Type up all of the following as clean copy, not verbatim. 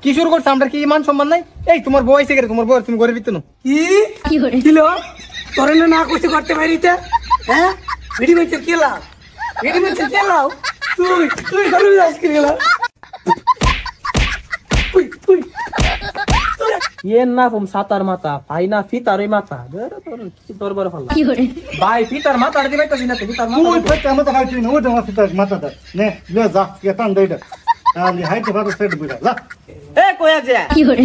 কি শুরু করছ? আমরা কি মান সম্মান নাই? এই তোমার বউ আইছে গেরে, তোমার বউ তুমি গরিব তো না কি করে দিলো তোরে না কইতে করতে পারিতে হ্যাঁ ভিডিও মেচে কেলাও তুই তুই গরিব যাস কি গেলা তুই ইয়েন না ফম সাতার মাথা ভাই না ফিতারই মাথা তোর বড় ফল কি করে ভাই ফিতার মাথা আর দিবাই তাছি না ফিতার মাথা ওই ফিতার মাথা খাইছি না ওটা ফিতার মাথা দা নে লে যা কে টান দেইডা আমি হাইতে ভালো সেট বুঝা যা এ কইয়া যে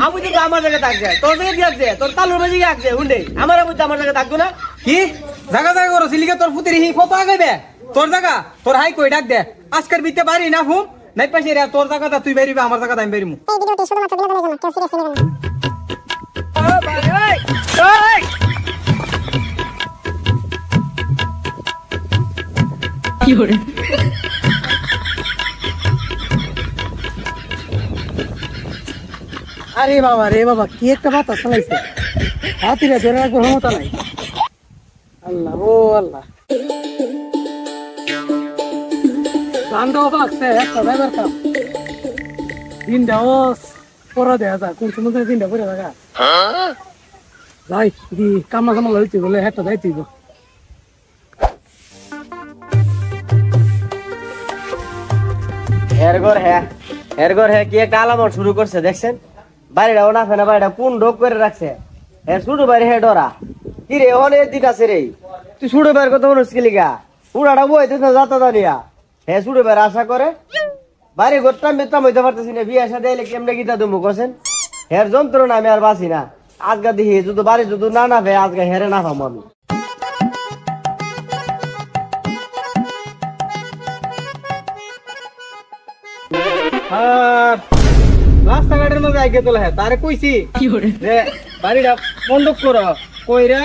আমি তো আমার জায়গা থাক যায় তোর জায়গা দিয়া যে তোর তালুর মাঝে গিয়ে আছে হুন্ডে আমার বুঝতে আমার জায়গা থাকবো না কি জায়গা জায়গা করো সিলিকে তোর ফুতের হি কত আগে দে তোর জায়গা তোর হাই কই ডাক দে আজকের বিতে বাড়ি না ফুম নাই পাশে রে তোর জায়গাটা তুই বেরিবে আমার জায়গাটা আমি বেরিমু এই ভিডিওটি শুধুমাত্র বিনোদনের জন্য কেউ সিরিয়াস নেবেন না কি করে আরে বাবা কি একটা বাতা চালাইছে হাতিরে ধরে রাখবো ক্ষমতা নাই আল্লাহ ও আল্লাহ গান্ডাও বাগছে একটা ড্রাইভার কাম দিনটাও পরা দেয়া যায় কোন সময় দিনটা পরে থাকা যাই দি কামনা কামলা হইতে বলে একটা যাইতে এরগর হ্যাঁ কি একটা আলামত শুরু করছে দেখছেন বাড়িটা ওনা ফেনা বাড়িটা কোন রোগ করে রাখছে হ্যাঁ শুরু বাড়ি হ্যাঁ ডরা কি রে অনেক দিক আছে রে তুই শুরু বাইর কথা মুশকিল গা উড়াটা বইতে না যাতা জানিয়া হ্যাঁ শুরু বাইর আশা করে বাড়ি ঘরটা মেতাম হইতে পারতেছি না বিয়ে সাথে এলে কেমনে গীতা তুমি কোসেন হের যন্ত্রণা আমি আর বাঁচি না আজকা দেখি যদি বাড়ি যদি না ভাই আজকে হেরে না পাবো আমি রাস্তাঘাটের মধ্যে আগে তোলা হ্যাঁ তারে কইছি যে বাড়িটা বন্ধক করো কইরা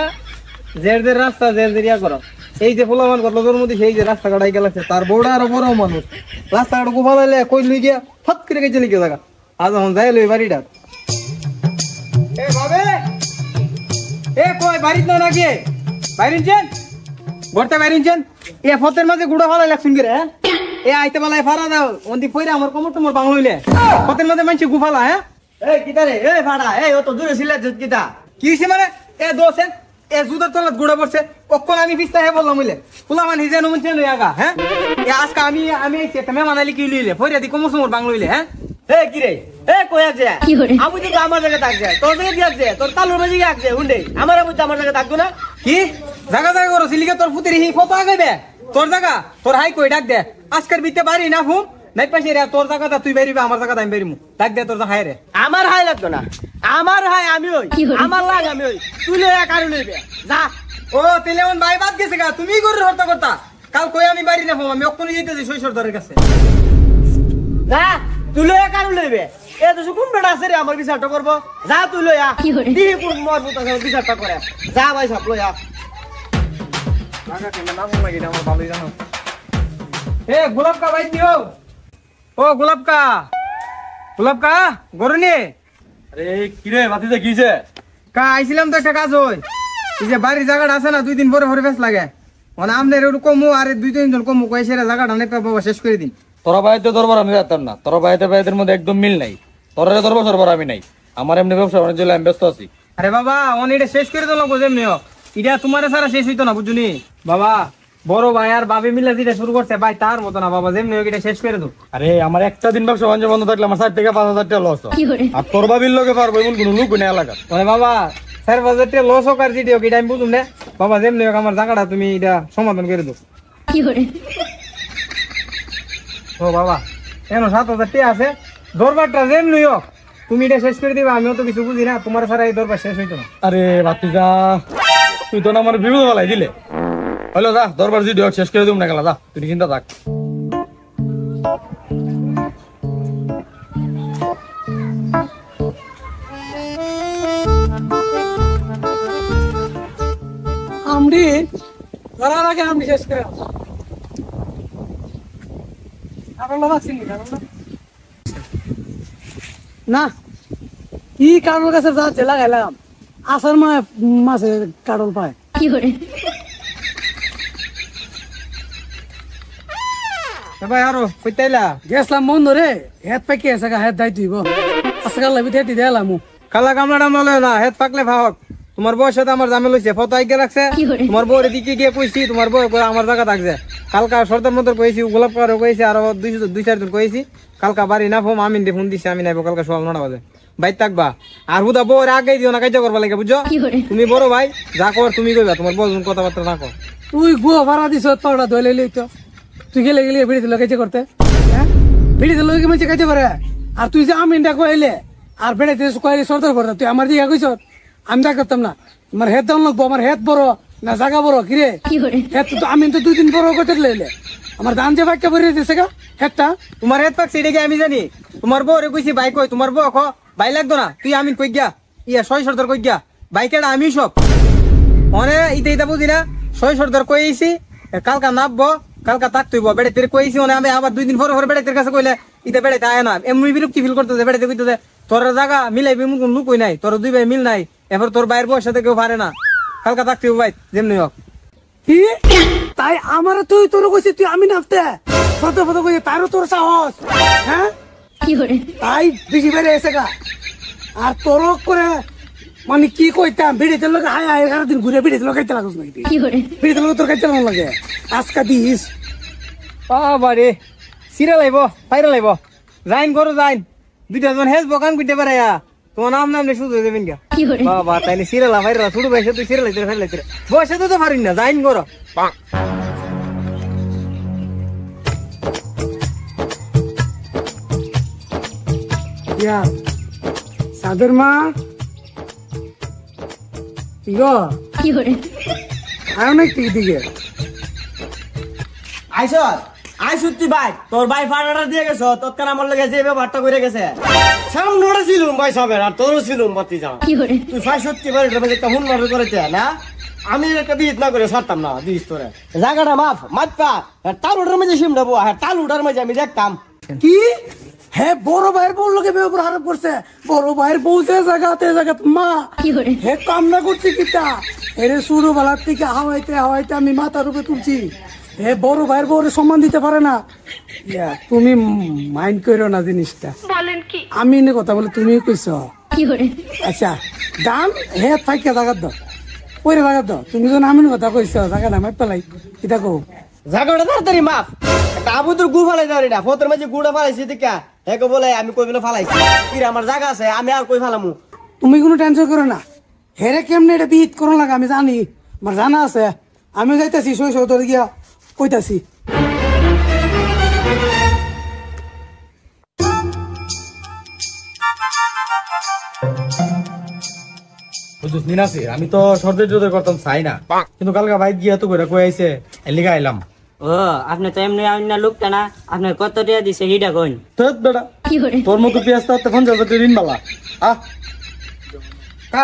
জের রাস্তা জেরিয়া করো এই যে পোলামান কত লোকের মধ্যে সেই যে রাস্তাঘাট আই গেছে তার বড় আরো বড় মানুষ রাস্তাঘাট গোপালাইলে কই লই গিয়া ফট করে গেছে লিখে জায়গা আজ এখন যাই লই বাড়িটা এ বাবে এ কই বাড়িতে না নাকি বাইরিনছেন ঘরতে বাইরিনছেন এ ফতের মাঝে গুড়া ফালাই লাগছুন কি রে এ আইতে বেলায় ফাড়া দাও ওন্দি ফইরা আমার কমর তোমার বাংলা হইলে ফতের মাঝে মানছি গুফালা হ্যাঁ এই কিতা রে এই ফাড়া এই ও তো দূরে ছিল কিতা কি হইছে মানে এ দোসেন এ জুতার তলাত গুড়া পড়ছে কখন আমি পিস্তা হে বললাম হইলে ফুলা মান হিজে নমন চেন আগা হ্যাঁ এ আজকে আমি আইছে তুমি মানালি কি লইলে ফইরা দি কমর তোমার বাংলা হইলে হ্যাঁ এ কি রে এ কইয়া যে আমি তো আমার জায়গা থাক যায় তোর জায়গা দিয়া যে তোর তালুর মাঝে গিয়ে আছে হুন্ডে আমার বুঝতে আমার জায়গা থাকবো না কি জায়গা জায়গা করো সিলিকে তোর ফুতের হি কত আগে দে তোর জায়গা তোর হাই কই ডাক দে আজকের বিতে বাড়ি না হুম নাই পাশে রে তোর জায়গাটা তুই বেরিবে আমার জায়গাটা আমি বেরিমু ডাক দে তোর হাই রে আমার হাই লাগতো না আমার হাই আমি ওই আমার লাগ আমি ওই তুই লয়া কারু লইবে যা ও তেলেমন ভাই বাদ গেছে গা তুমি করে হরতা করতা কাল কই আমি বাড়ি না আমি অক্ষণই যেতেছি শৈশবদারের কাছে যা তুই লয়া কারু লইবে এ তো কোন বেটা আছে রে আমার বিচারটা করব যা তুই লয়া দিহি কোন মরবুত আছে বিচারটা করে যা ভাই সব লয়া গোলাপ কা ভাই দিও ও গোলাপ কা গরুনি আরে কিরে বাতিজা কিছে কা আইছিলাম তো একটা কাজ হই এই যে বাড়ির জায়গাটা আছে না 2 দিন পরে পরে বেশ লাগে মানে আমনের একটু কমু আর 2-3 জন কমু কইছে রে জায়গাটা নেপা বাবা শেষ করে দিন তোরা বাইতে দরবার আমি যেতাম না তোরা বাইতের মধ্যে একদম মিল নাই তোরা দরবার আমি নাই আমার এমনি ব্যবসা বাণিজ্য আমি ব্যস্ত আছি আরে বাবা অন এটা শেষ করে দিল যেমনিও এটা তোমার সারা শেষ হইতো না বুঝুনি বাবা বড় ভাই আর ভাবি মিলে যেটা শুরু করছে ভাই তার মতো না বাবা যেমনি এটা শেষ করে দাও আরে আমার একটা দিন ব্যবসা বাণিজ্য বন্ধ থাকলে আমার 4 থেকে 5,000 টাকা লস আর তোর ভাবির লগে পারবো এমন কোনো লোক নেই এলাকা মানে বাবা 4,000 টাকা লস হোক আর যেটা হোক এটা আমি বুঝুম না বাবা যেমনি হোক আমার জায়গাটা তুমি এটা সমাধান করে দাও ও বাবা কেন 7,000 টাকা আছে দরবারটা যেমনি হোক তুমি এটা শেষ করে দিবা আমিও তো কিছু বুঝি না তোমার সারা এই দরবার শেষ হইতো না আরে বাতিজা তুই তো না আমার বিপদ ফেলাই দিলে হলো যা দরবার যদি শেষ করে দিম না গেলা যা তুই চিন্তা থাক আমরি ধরার আগে আমি শেষ করে না কি কারোর কাছে যাচ্ছে লাগাইলাম আসার মাসে কাটল পায় ভাই আরো কইতাইলা গেছলাম মন ধরে হেত পাই কি আছে হেত দাই তুইব আজকাল লাগি তেটি দেলাম কালা কামলা টামলা লয় না হেত পাকলে ভাগ তোমার বউর সাথে আমার জামে লইছে ফটো আইকে রাখছে তোমার বউর এদিকে গিয়ে কইছি তোমার বউ কই আমার জায়গা থাকছে কালকা সর্দার মতো কইছি গোলাপ কারো কইছি আর 2 4 জন কইছি কালকা বাড়ি না ফোন আমিন দে ফোন দিছি আমি নাইবো কালকা সকাল 9টা বাজে বাইর থাকবা আর হুদা বউর আগে দিও না কাজ করবা লাগে বুঝছো তুমি বড় ভাই যা কর তুমি কইবা তোমার বউ কথাবার্তা না কর তুই গুয়া ভাড়া দিছ তোরা ধইলে লইতো তুই গেলে ভিড়ি দিল কাজে করতে হ্যাঁ ভিড়ি দিল কি মানে কাজে করে আর তুই যে আমিনটা কইলে আর বেড়াইতে কইলে সর্দার করতে তুই আমার দিকে কইছ আমি তা করতাম না আমার হেড ডাউন লাগবো আমার হেড বড় না জায়গা বড় কিরে হেড তো আমি তো 2 দিন বড় করতে লইলে আমার ধান যে বাক্য ভরে দিছে গা হেডটা তোমার হেড পাক সেটা কি আমি জানি তোমার বউরে কইছি ভাই কই তোমার বউ কো ভাই লাগতো না তুই আমিন কই গিয়া ইয়া 6 সর্দার কই গিয়া বাইকেটা আমি সব অনে ইতা বুঝি না 6 সর্দার কইছি কালকা নাববো কালকা তাকতইব বেড়ে তেরে কইছি অনে আমি আবার 2 দিন পরে বেড়ে তের কাছে কইলে ইতা বেড়াইতে আয় না এমনি বিরক্তি ফিল করতেছে বেড়াইতে কইতেছে তোর জায়গা মিলাইবি মুখ লুক কই নাই তোর 2 ভাই মিল নাই এবার তোর বাইরের বউর সাথে কেউ পারে না কালকা তাকতইব ভাই যেমনি হোক কি তাই আমার তুই তোর কইছি তুই আমি নাপতে ফটো ফটো কইছি তারও তোর সাহস হ্যাঁ কি করে তাই বেশি বেড়ে এসে গা আর তোর করে মানে কি কইতাম বিড়িতে লোক হায় হায় সারাদিন ঘুরে বিড়িতে লোক খাইতে লাগুস নাকি কি করে বিড়িতে লোক তোর খাইতে লাগুন লাগে আজকা দিস বাবারে সিরা লাইব পাইরা লাইব যাইন করো যাইন 2টা জন হেজ বকান কইতে পারে তোমার নাম নাম শুধু দেবেন কা কি করে বাবা তাইলে সিরা লা পাইরা শুধু বসে তুই সিরা লাইতে ফেলাইতে বসে তো পারিন না যাইন করো ইয়া সাদের মা ইগো কি করে আয় না কি দিকে আইসুত তুই ভাই তোর ভাই ফাটাটা দিয়ে গেছো তৎকাল আমার লগে যে ব্যাপারটা করে গেছে সামনে ছিলুম ভাই সবের আর তোরও ছিলুম বাতি যাও কি করে তুই ভাই সত্যি ভাই একটা হুন মার করেছে না আমি একটা বিয়ে না করে ছাড়তাম না দিস তোরে জায়গাটা মাফ মাপা তালুটার মাঝে সিমটা বউ হ্যাঁ তালুটার মাঝে আমি দেখতাম কি হ্যাঁ বড় ভাইয়ের বউ লোকে বেপর হারাপ করছে বড় ভাইয়ের বউ যে জায়গাতে মা কি করে হে কামনা করছি কিটা এরে শুরু বেলার থেকে হাওয়াইতে হাওয়াইতে আমি মাথার উপরে তুলছি হে বড় ভাইয়ের বউরে সম্মান দিতে পারে না ইয়া তুমি মাইন্ড করো না জিনিসটা বলেন কি আমি এনে কথা বলে তুমি কইছ কি করে আচ্ছা দাম হে থাইকে জাগাত দাও পরে জাগাত দাও তুমি যখন আমি কথা কইছ জায়গা নামাই পেলাই কিটা কও জায়গাটা তাড়াতাড়ি মাফ একটা আবু তোর গু ফালাই যাওয়ারি না ফোতের মাঝে গুড়া ফালাইছি দেখা হেকে বলে আমি কই বলে ফালাইছি কি আমার জায়গা আছে আমি আর কই ফালামু তুমি কোনো টেনশন করো না হেরে কেমনে এটা বিহিত করো লাগে আমি জানি আমার জানা আছে আমি যাইতেছি সই সৌতর গিয়া কইতাছি বুঝছিস নিনাসির আমি তো সর্দার টর্দার করতাম চাই না কিন্তু কালকা বাইক গিয়া তো কইরা কই আইছে এলিগা আইলাম ও আপনি তো এমনি অন্য লোকটা না আপনার কত টাকা দিছে হিডা কইন তোর বেটা কি করে তোর মতো পেঁয়াজ তো 50,000 টাকা ঋণ বালা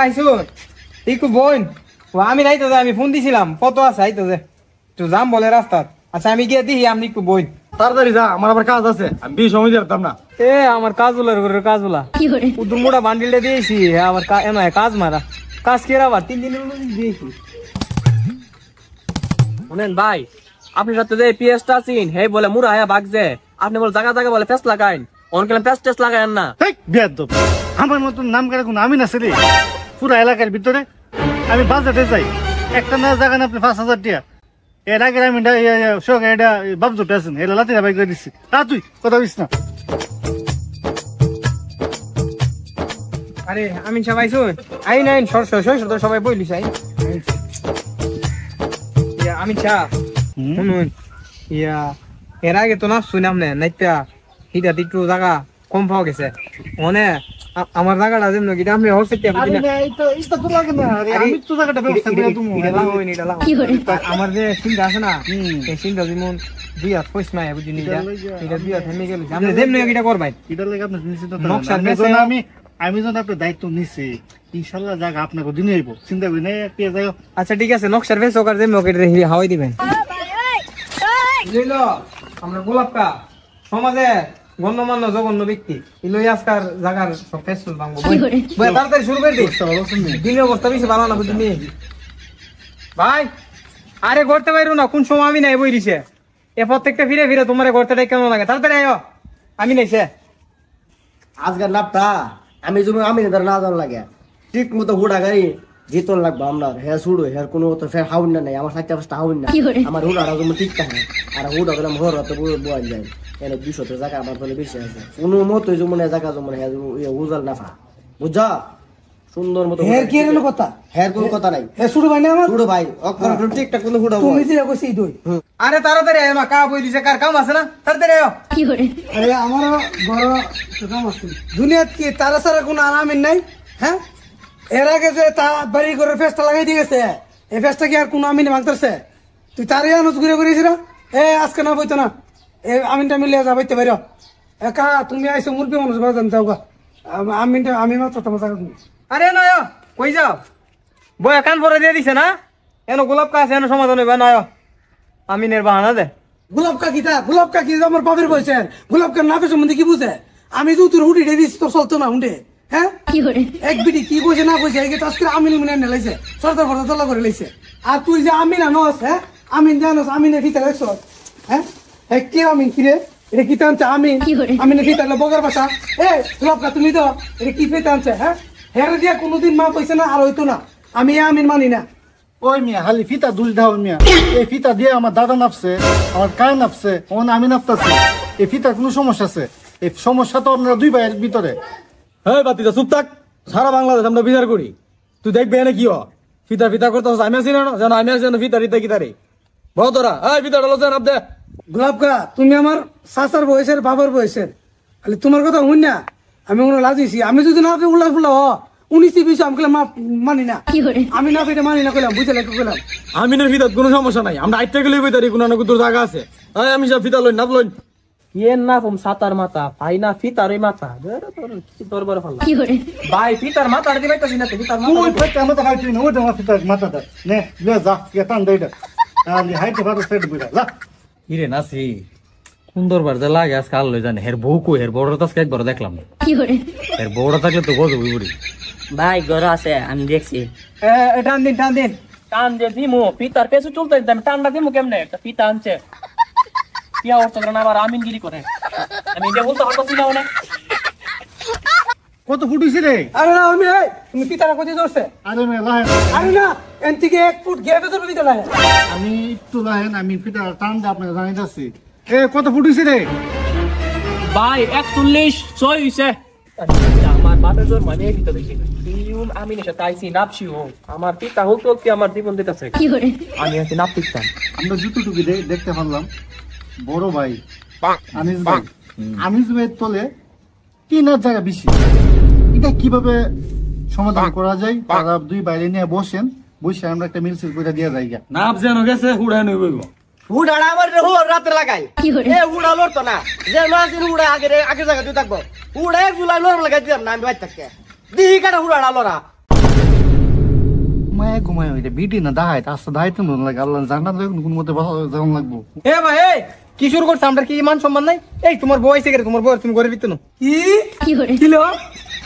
আইসো একটু বোন আমি রাইতে আমি ফোন দিছিলাম কত আছে আইতো যে একটু যাম বলে রাস্তা আচ্ছা আমি গিয়ে দিই আপনি একটু বোন তাড়াতাড়ি যা আমার আবার কাজ আছে আমি বেশি সময় দিতাম না এ আমার কাজগুলার করে কাজগুলা কি করে উদুর মোটা বান্ডিলটা দিয়েছি আমার কাজ মারা কাজ কেরা আবার 3 দিনের মধ্যে দিয়েছি শুনেন ভাই আপনি সাথে যে পিএসটা আছেন হে বলে মুরা হায়া ভাগছে আপনি বলে জায়গা জায়গা বলে ফেস লাগাইন অনকেন ফেস টেস্ট লাগাইন না বেয়াদব আমার মতন নাম করে কোনো আমি না ছিলি পুরো এলাকার ভিতরে আমি বাজারে যাই একটা না জায়গা না আপনি 5,000 টাকা এর আগে আমি এটা বাবজুটা আছেন এটা লাতি ভাই করে দিচ্ছি তুই কথা বলিস না আরে আমি সবাই শুন আই নাইন সবাই বইলিস আই আমি চা শুনুন ইয়া এর আগে তো না শুনাম না নাইতা হিটা একটু জায়গা কম পাওয়া গেছে মনে আমার জায়গাটা যেমন কি আপনি হোসে আমার যে সিনটা আছে না এই সিনটা যেমন 2 হাত পয়সা নাই বুঝিনি এটা 2 হাত থেমে গেল আপনি যেমন এটা করবেন এটার লাগে আপনি নিশ্চিত নকশার আমি যখন আপনার দায়িত্ব নিছি ইনশাল্লাহ জায়গা আপনাকে দিনে আইব চিন্তা করি না পেয়ে যাই আচ্ছা ঠিক আছে নকশার ফেস ওকার যেমন ওকে হাওয়াই দিবেন বুঝলো আমরা গোলাপকা সমাজে গণ্যমান্য জঘন্য ব্যক্তি ইলো আজকার জায়গার সব ফেস ভাঙবো তাড়াতাড়ি শুরু করে দিই দিনের অবস্থা বেশি ভালো না বুঝলি ভাই আরে করতে পারো না কোন সময় আমি নাই বই দিছে এ প্রত্যেকটা ফিরে ফিরে তোমার করতে কেমন লাগে তাড়াতাড়ি আয়ো আমি নাইছে আজকের লাভটা আমি তুমি আমি ধর না জান লাগে ঠিক মতো হুড়া গাড়ি জিতন লাগবে আপনার হ্যাঁ শুরু হ্যাঁ কোনো তো ফের হাউন না নাই আমার 4টা 5টা হাউন না আমার হুড়াটা তুমি ঠিক থাকে আর হুড়া গেলাম ঘর তো বল যায় এনে 200 টাকা আমার বলে বেশি আছে কোনো মতো জমনে জায়গা জমনে হ্যাঁ উজাল নাফা বুঝা সুন্দর মতো হের কি এর কথা হ্যাঁ কোনো কথা নাই হে শুরু ভাই না আমার শুরু ভাই অক্ষর ঠিকঠাক কোনো হুড়া তুমি যে কইছি দই আরে তাড়াতাড়ি আয় মা কা বই দিছে কার কাম আছে না তাড়াতাড়ি আয় আরে আমার বড় কাম আছে দুনিয়াত কি তারা সারা কোনো আরামিন নাই হ্যাঁ এর আগে যে তা বাড়ি করে ফেস্টা লাগাই দিয়ে গেছে এই ফেস্টা কি আর কোনো আমিন ভাঙতেছে তুই তারই আনুজ ঘুরে ঘুরেছিস এ আজকে না বইতো না এ আমিনটা মিলিয়ে যা বইতে বাইর একা তুমি আইসো মুরগি মানুষ বাজান যাও গা আমিনটা আমি মাত্র তোমার জায়গা তুমি আরে নয় কই যাও বয়া কান পরে দিয়ে দিছে না এনো গোলাপ কা আছে এনো সমাধান হইবা নয় আমিনের বাহানা দে গোলাপ কাকি আমার বাপের বয়সে গোলাপ কার নাফের সম্বন্ধে কি বুঝে আমি তো তোর হুডি দিছি তোর চলতো না হুন্ডে হ্যাঁ এক বিটি কি কইছে না কইছে এই আজকে আমিন মিনে নেলাইছে সরদার ফরদার তল্লা করে লাইছে আর তুই যে আমিন আনস হ্যাঁ আমিন জানোস আমিনের ভিতরে রাখছ হ্যাঁ এই কি আমিন কি রে এটা কি টানছে আমিনের ভিতরে বগার বাসা এ গোলাপ কা তুমি তো এটা কি ফেতে আনছে হ্যাঁ হেরে দিয়া কোনোদিন মা কইছে না আর হইতো না আমি আমিন মানি না ওই মিয়া খালি ফিতা দুল দাও মিয়া এই ফিতা দিয়ে আমার দাদা নাপছে আমার কায় নাপছে ওখানে আমি নাপতাছি এই ফিতার কোনো সমস্যা আছে এই সমস্যা তো আপনারা দুই ভাইয়ের ভিতরে হ্যাঁ বাতিজা চুপ থাক সারা বাংলাদেশ আমরা বিচার করি তুই দেখবে এনে কি ফিতা ফিতা করতে আমি আছি না যেন আমি আছি ফিতা রিতা কি তারি বহু তোরা হ্যাঁ ফিতা ডালো যেন দে গোলাপ কা তুমি আমার চাচার বয়সের বাবার বয়সের খালি তোমার কথা শুন না আমি ওগুলো লাজিছি আমি যদি না উল্লা ফুল্লা 19 আমি কইলাম মানি না আমি না পেটে মানি না কইলাম বুঝে লাগে কইলাম আমিনের ফিতার কোনো সমস্যা নাই আমরা আইটা গেলে বইতারি কোনো না কোনো জায়গা আছে আমি সব ফিতা লই নাপ লই ইয়েন না ফম সাতার মাথা ভাই না ফিতারই মাথা দরবার ফাল্লা ভাই ফিতার মাথা আর দিবাইতাছি না ফিতার মাথা ওই ফিতা মাথা খাইছি না ওই তোমার ফিতার মাথাটা নে লে যা কে টান দেইটা আমি হাইতে পারো সেট বুঝা যা হিরে নাসি সুন্দরবার যে লাগে আজকে আল্লাহ জানে হের বউ কই হের বড়টা আজকে একবার দেখলাম না হের বউটা থাকলে তো গজ হই বুড়ি ভাই ঘর আছে আমি দেখছি টান দিন টান যে দিমু ফিতার পেছু চলতে দিতাম টানটা দিমু কেমনে একটা ফিতা আনছে কি অবস্থা করে না আবার আমিনগিরি করে আমি এটা বলতে পারতাছি না না কত ফুটিছি রে আরে না আমি তুমি পিতারা কত ধরছে আরে মে লাহে আরে না এন থেকে 1 ফুট গেটে তো দিতে লাগে আমি একটু লাহেন আমি ফিতা টান দে আপনাকে জানাইতাছি এ কত ফুটিছি রে ভাই 41 6 হইছে আমার বাপের জোর মানে দিতে দেখি ইউন আমি নেশা তাইছি নাপছি ও আমার পিতা হোক তো কি আমার জীবন দিতেছে আমি আছি নাপ পিতাম আমরা জুতুটুকি দেখতে পারলাম বড় ভাই আনিস ভাই তলে 3 জায়গা বেশি এটা কিভাবে সমাধান করা যায় তারা দুই বাইরে নিয়ে বসেন বসে আমরা একটা মিলছিল করে দিয়ে যাই নাপ যেন গেছে হুড়ায় নই বইব হুড়াটা আমার রাতে লাগাই এ হুড়া লড়তো না যে মাসিন হুড়া আগে জায়গা তুই থাকবো হুড়া 1 জুলাই লড় লাগাই দিলাম না আমি বাইর থাকতে দিহি কাটা হুড়াটা লড়া মায়ে ঘুমায় ওইটা বিটি না দাহাই আস্তে দাহাইতে মন লাগে আল্লাহ জান্নাত দেখুন কোন মতে যেমন লাগবো এ ভাই এই কি শুরু করছ আমরা কি মান সম্মান নাই এই তোমার বউ এসে গেছে তোমার বউ তুমি ঘরে ভিতর কি কিলো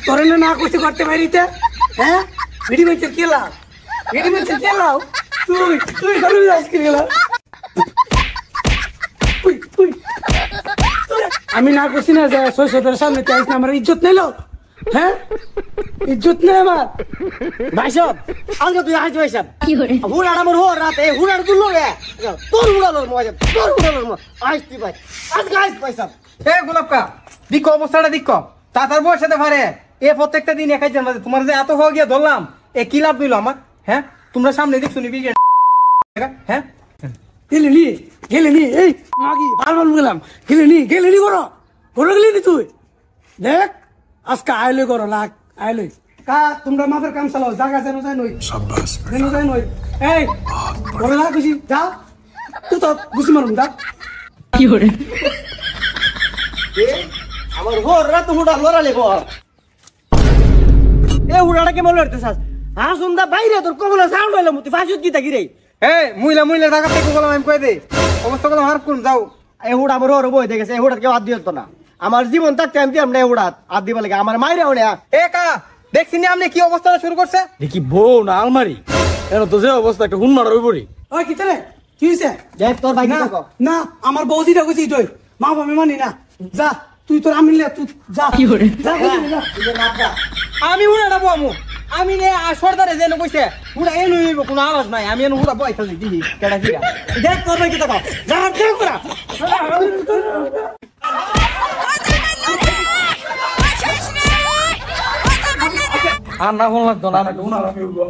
তোরে না কইতে করতে পারিতে হ্যাঁ ভিডি মেছে কেলা তুই ঘরে যাস কি গেলা আমি না কইছি না যে 600 সামনে চাইছ না আমার ইজ্জত নেলো হ্যাঁ ইজ্জত নেই আমার ভাইসব আলগা তুই আইছ ভাইসব হুড়াটা আমার হোর রাতে হুড়াটা তুই লড়ে তোর হুড়া লড় মজা তোর হুড়া লড় আইস তুই ভাই আজকে আইস ভাইসব এ গোলাপ কা দিক অবস্থাটা দিক তাতার বউর সাথে ভারে এ প্রত্যেকটা দিন একাই জানবা তোমার যে এত হয়ে গিয়ে ধরলাম এ কি লাভ দিল আমার হ্যাঁ তোমরা সামনে দিক শুনি হ্যাঁ গেলেনি এই মাগি বারবার গেলাম গেলেনি করো গেলেনি তুই দেখ আজকে আইলে করো লাগ আইলে কা তোমরা মাফের কাম চালাও জায়গা যেন যায় নই এই বড় লাগ খুশি যা তুই তো বুঝি মারুন দা আমার হোর রাত হুড়া লড়ালে বল এ হুড়াটা কেমন লড়তেছাস সুন্দর বাইরে তোর কবলা সাউন্ড হইলো তুই ফাঁসুত কি থাকি রে মুইলা টাকা থেকে বললাম আমি কই দে অবস্থা করলাম হার কোন যাও এই হুড়া আমার হোর বই দেখেছে এই হুড়া কেউ হাত দিত না আমার জীবন থাকতে আমি দিলাম না এই হুড়া হাত দিবা লাগে আমার মাইরে ওনে এ কা দেখছি না আপনি কি অবস্থা শুরু করছে দেখি বউ না আলমারি এর তো যে অবস্থা একটা হুন মারার উপরই ওই কি রে কি হইছে দেখ তোর ভাই না আমার বৌদিটা কইছি তুই মা বাবা মানি না যা তুই তোর আমি তুই যা যা, যা। আমি হুড়াটা বামু আমি নে সর্দারে যেন কইছে হুড়া এনে হইব কোনো আওয়াজ নাই আমি এনে হুড়া বইতা দিই কেডা কিরা দেখ করবে কি টাকা যা দেখ করা আর না কোন লাগতো না, আমি উনার আমি উঠবো।